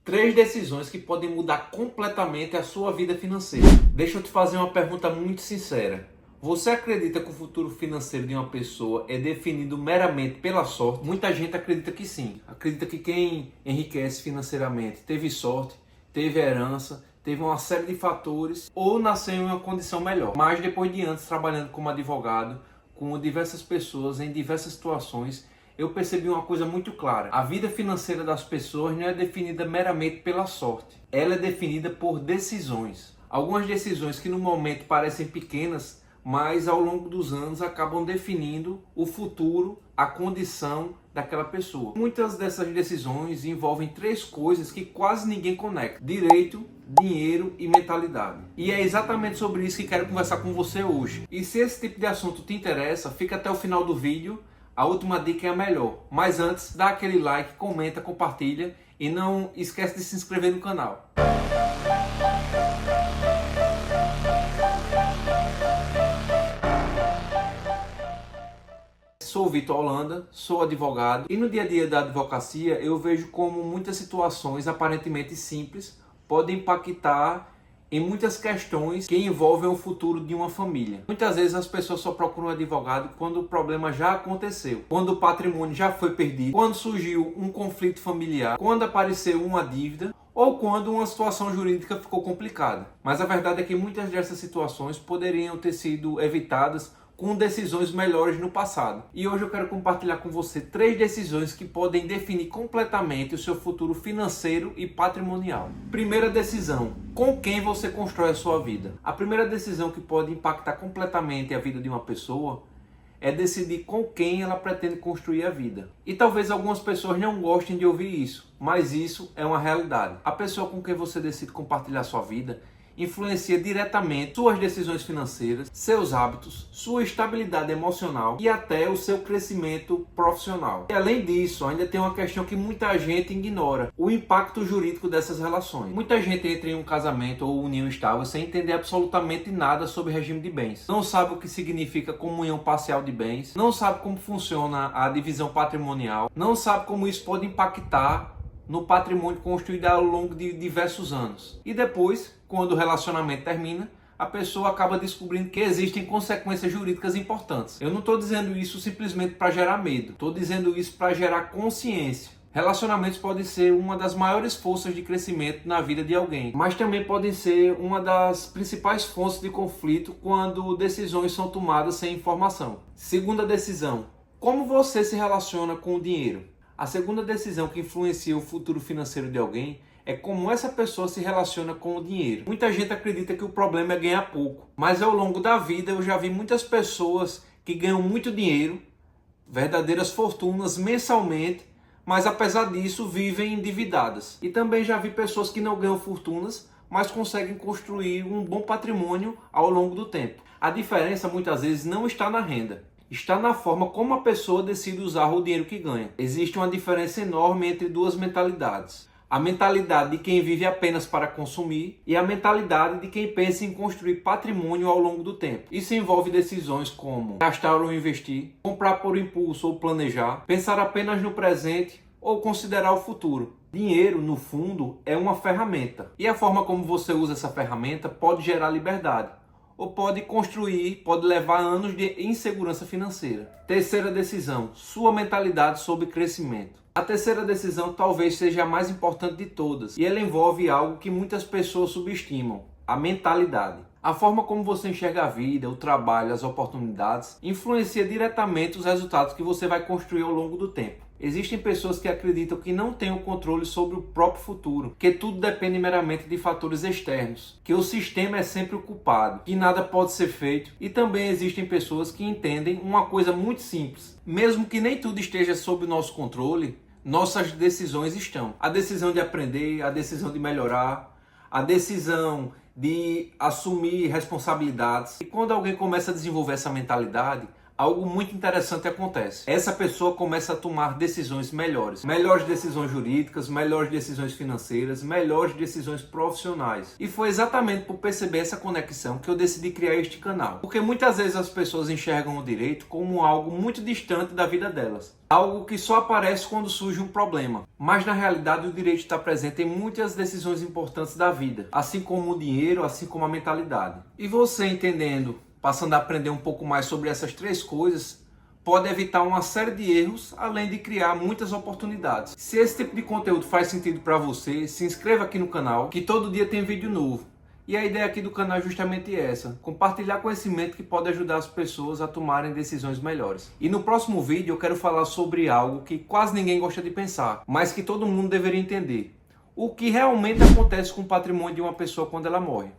Três decisões que podem mudar completamente a sua vida financeira. Deixa eu te fazer uma pergunta muito sincera. Você acredita que o futuro financeiro de uma pessoa é definido meramente pela sorte? Muita gente acredita que sim. Acredita que quem enriquece financeiramente teve sorte, teve herança, teve uma série de fatores ou nasceu em uma condição melhor. Mas depois de anos trabalhando como advogado, com diversas pessoas em diversas situações, eu percebi uma coisa muito clara. A vida financeira das pessoas não é definida meramente pela sorte. Ela é definida por decisões. Algumas decisões que no momento parecem pequenas, mas ao longo dos anos acabam definindo o futuro, a condição daquela pessoa. Muitas dessas decisões envolvem três coisas que quase ninguém conecta: direito, dinheiro e mentalidade. E é exatamente sobre isso que quero conversar com você hoje. E se esse tipo de assunto te interessa, fica até o final do vídeo. A última dica é a melhor. Mas antes, dá aquele like, comenta, compartilha e não esquece de se inscrever no canal. Sou Vitor Holanda, sou advogado e no dia a dia da advocacia eu vejo como muitas situações aparentemente simples podem impactar em muitas questões que envolvem o futuro de uma família. Muitas vezes as pessoas só procuram um advogado quando o problema já aconteceu, quando o patrimônio já foi perdido, quando surgiu um conflito familiar, quando apareceu uma dívida ou quando uma situação jurídica ficou complicada. Mas a verdade é que muitas dessas situações poderiam ter sido evitadas com decisões melhores no passado. E hoje eu quero compartilhar com você três decisões que podem definir completamente o seu futuro financeiro e patrimonial. Primeira decisão: com quem você constrói a sua vida. A primeira decisão que pode impactar completamente a vida de uma pessoa é decidir com quem ela pretende construir a vida. E talvez algumas pessoas não gostem de ouvir isso, mas isso é uma realidade. A pessoa com quem você decide compartilhar sua vida influencia diretamente suas decisões financeiras, seus hábitos, sua estabilidade emocional e até o seu crescimento profissional. E além disso, ainda tem uma questão que muita gente ignora: o impacto jurídico dessas relações. Muita gente entra em um casamento ou união estável sem entender absolutamente nada sobre regime de bens. Não sabe o que significa comunhão parcial de bens, não sabe como funciona a divisão patrimonial, não sabe como isso pode impactar no patrimônio construído ao longo de diversos anos. E depois, quando o relacionamento termina, a pessoa acaba descobrindo que existem consequências jurídicas importantes. Eu não estou dizendo isso simplesmente para gerar medo, estou dizendo isso para gerar consciência. Relacionamentos podem ser uma das maiores forças de crescimento na vida de alguém, mas também podem ser uma das principais fontes de conflito quando decisões são tomadas sem informação. Segunda decisão: como você se relaciona com o dinheiro. A segunda decisão que influencia o futuro financeiro de alguém é como essa pessoa se relaciona com o dinheiro. Muita gente acredita que o problema é ganhar pouco, mas ao longo da vida eu já vi muitas pessoas que ganham muito dinheiro, verdadeiras fortunas mensalmente, mas apesar disso vivem endividadas. E também já vi pessoas que não ganham fortunas, mas conseguem construir um bom patrimônio ao longo do tempo. A diferença muitas vezes não está na renda, está na forma como a pessoa decide usar o dinheiro que ganha. Existe uma diferença enorme entre duas mentalidades: a mentalidade de quem vive apenas para consumir e a mentalidade de quem pensa em construir patrimônio ao longo do tempo. Isso envolve decisões como gastar ou investir, comprar por impulso ou planejar, pensar apenas no presente ou considerar o futuro. Dinheiro, no fundo, é uma ferramenta, e a forma como você usa essa ferramenta pode gerar liberdade, ou pode construir, pode levar anos de insegurança financeira. Terceira decisão: sua mentalidade sobre crescimento. A terceira decisão talvez seja a mais importante de todas, e ela envolve algo que muitas pessoas subestimam: a mentalidade. A forma como você enxerga a vida, o trabalho, as oportunidades, influencia diretamente os resultados que você vai construir ao longo do tempo. Existem pessoas que acreditam que não têm o controle sobre o próprio futuro, que tudo depende meramente de fatores externos, que o sistema é sempre o culpado, que nada pode ser feito. E também existem pessoas que entendem uma coisa muito simples: mesmo que nem tudo esteja sob o nosso controle, nossas decisões estão. A decisão de aprender, a decisão de melhorar, a decisão de assumir responsabilidades. E quando alguém começa a desenvolver essa mentalidade, algo muito interessante acontece. Essa pessoa começa a tomar decisões melhores. Melhores decisões jurídicas, melhores decisões financeiras, melhores decisões profissionais. E foi exatamente por perceber essa conexão que eu decidi criar este canal. Porque muitas vezes as pessoas enxergam o direito como algo muito distante da vida delas. Algo que só aparece quando surge um problema. Mas na realidade o direito está presente em muitas decisões importantes da vida. Assim como o dinheiro, assim como a mentalidade. E você entendendo, passando a aprender um pouco mais sobre essas três coisas, pode evitar uma série de erros, além de criar muitas oportunidades. Se esse tipo de conteúdo faz sentido para você, se inscreva aqui no canal, que todo dia tem vídeo novo. E a ideia aqui do canal é justamente essa, compartilhar conhecimento que pode ajudar as pessoas a tomarem decisões melhores. E no próximo vídeo eu quero falar sobre algo que quase ninguém gosta de pensar, mas que todo mundo deveria entender. O que realmente acontece com o patrimônio de uma pessoa quando ela morre.